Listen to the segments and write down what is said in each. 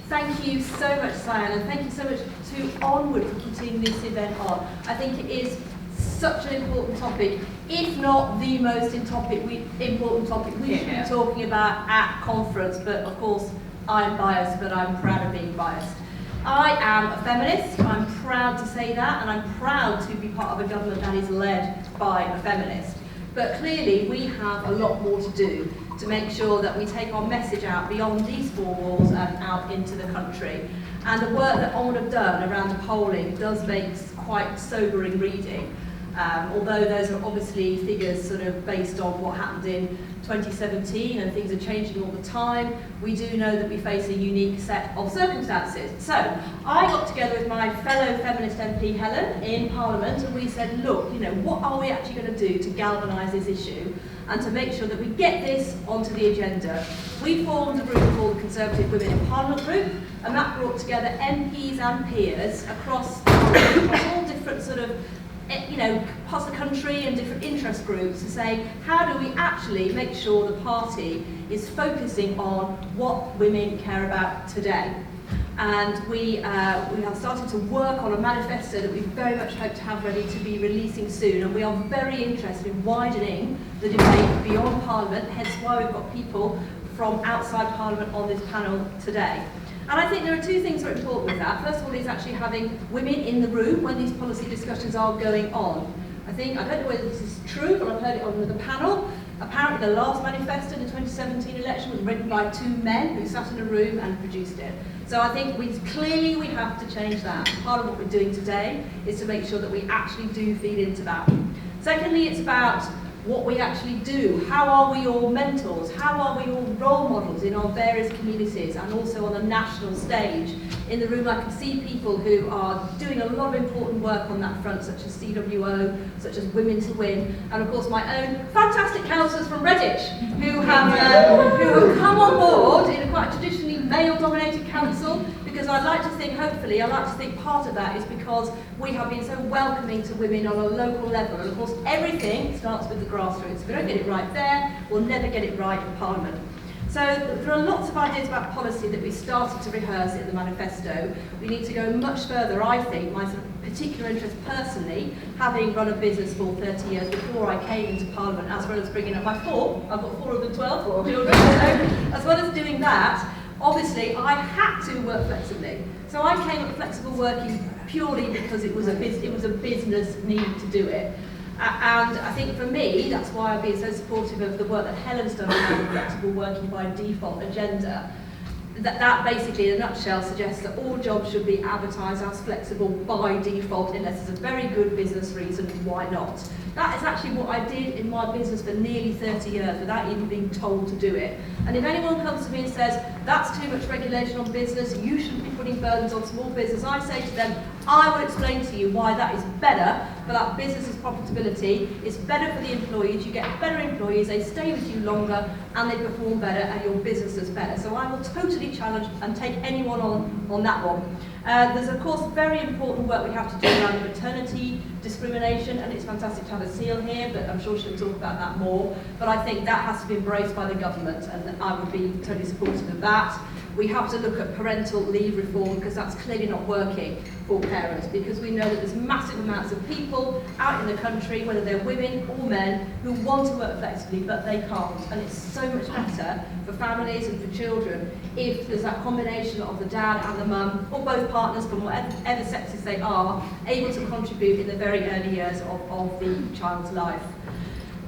Thank you so much, Cyan, and thank you so much to Onward for putting this event on. I think it is such an important topic, if not the most important topic we should be talking about at conference, but of course I'm biased, but I'm proud of being biased. I am a feminist, I'm proud to say that, and I'm proud to be part of a government that is led by a feminist. But clearly we have a lot more to do to make sure that we take our message out beyond these four walls and out into the country. And the work that Onward have done around the polling does make quite sobering reading. Although those are obviously figures sort of based on what happened in 2017 and things are changing all the time, we do know that we face a unique set of circumstances. So I got together with my fellow feminist MP Helen in Parliament and we said, look, what are we actually going to do to galvanise this issue and to make sure that we get this onto the agenda? We formed a group called the Conservative Women in Parliament Group, and that brought together MPs and peers across all different sort of parts of the country and different interest groups to say, how do we actually make sure the party is focusing on what women care about today? And we have started to work on a manifesto that we very much hope to have ready to be releasing soon, and we are very interested in widening the debate beyond Parliament, hence why we've got people from outside Parliament on this panel today. And I think there are two things that are important with that. First of all is actually having women in the room when these policy discussions are going on. I don't know whether this is true, but I've heard it on the panel. Apparently the last manifesto in the 2017 election was written by two men who sat in a room and produced it. So I think we have to change that. Part of what we're doing today is to make sure that we actually do feed into that. Secondly, it's about what we actually do. How are we all mentors? How are we all role models in our various communities and also on the national stage? In the room I can see people who are doing a lot of important work on that front, such as CWO, such as Women to Win, and of course my own fantastic councillors from Redditch who have come on board in a quite traditionally male-dominated council, because I'd like to think part of that is because we have been so welcoming to women on a local level, and of course everything starts with the grassroots. If we don't get it right there, we'll never get it right in Parliament. So there are lots of ideas about policy that we started to rehearse in the manifesto. We need to go much further, I think. My sort of particular interest personally, having run a business for 30 years before I came into Parliament, as well as bringing up my four, I've got 4 of the 12 children, so as well as doing that, obviously I had to work flexibly. So I came at flexible working purely because it was a business need to do it. And I think for me, that's why I've been so supportive of the work that Helen's done around the flexible working by default agenda. That basically, in a nutshell, suggests that all jobs should be advertised as flexible by default, unless there's a very good business reason why not. That is actually what I did in my business for nearly 30 years without even being told to do it. And if anyone comes to me and says, that's too much regulation on business, you shouldn't be putting burdens on small business, I say to them, I will explain to you why that is better for that business's profitability, it's better for the employees, you get better employees, they stay with you longer, and they perform better, and your business is better. So I will totally challenge and take anyone on that one. There's of course very important work we have to do around maternity discrimination, and it's fantastic to have a seal here, but I'm sure she'll talk about that more. But I think that has to be embraced by the government, and I would be totally supportive of that. We have to look at parental leave reform, because that's clearly not working for parents, because we know that there's massive amounts of people out in the country, whether they're women or men, who want to work flexibly but they can't, and it's so much better for families and for children if there's that combination of the dad and the mum, or both partners from whatever sexes they are, able to contribute in the very early years of the child's life.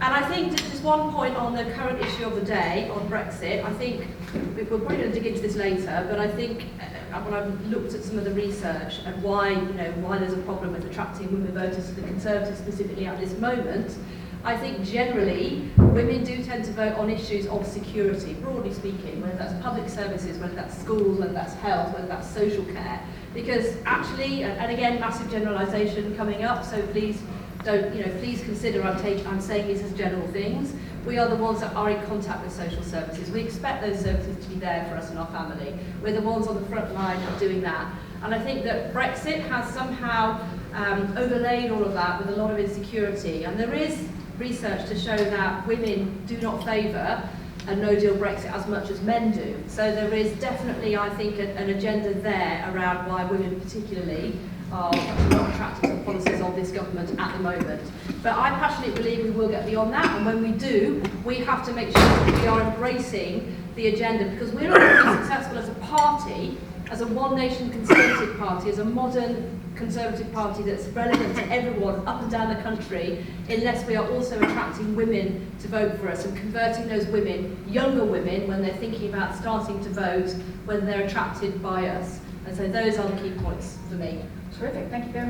And I think just one point on the current issue of the day, on Brexit, I think, we're probably going to dig into this later, but I think when I've looked at some of the research and why there's a problem with attracting women voters to the Conservatives specifically at this moment, I think generally women do tend to vote on issues of security, broadly speaking, whether that's public services, whether that's schools, whether that's health, whether that's social care. Because actually, and again, massive generalisation coming up, so please please consider I'm saying these as general things. We are the ones that are in contact with social services. We expect those services to be there for us and our family. We're the ones on the front line of doing that. And I think that Brexit has somehow overlaid all of that with a lot of insecurity. And there is research to show that women do not favour a no-deal Brexit as much as men do. So there is definitely, I think, an agenda there around why women particularly are not attracted to the policies of this government at the moment. But I passionately believe we will get beyond that, and when we do, we have to make sure that we are embracing the agenda, because we're not going to be successful as a party, as a one-nation Conservative party, as a modern Conservative party that's relevant to everyone up and down the country, unless we are also attracting women to vote for us and converting those women, younger women, when they're thinking about starting to vote, when they're attracted by us. And so those are the key points for me. Terrific, thank you very much.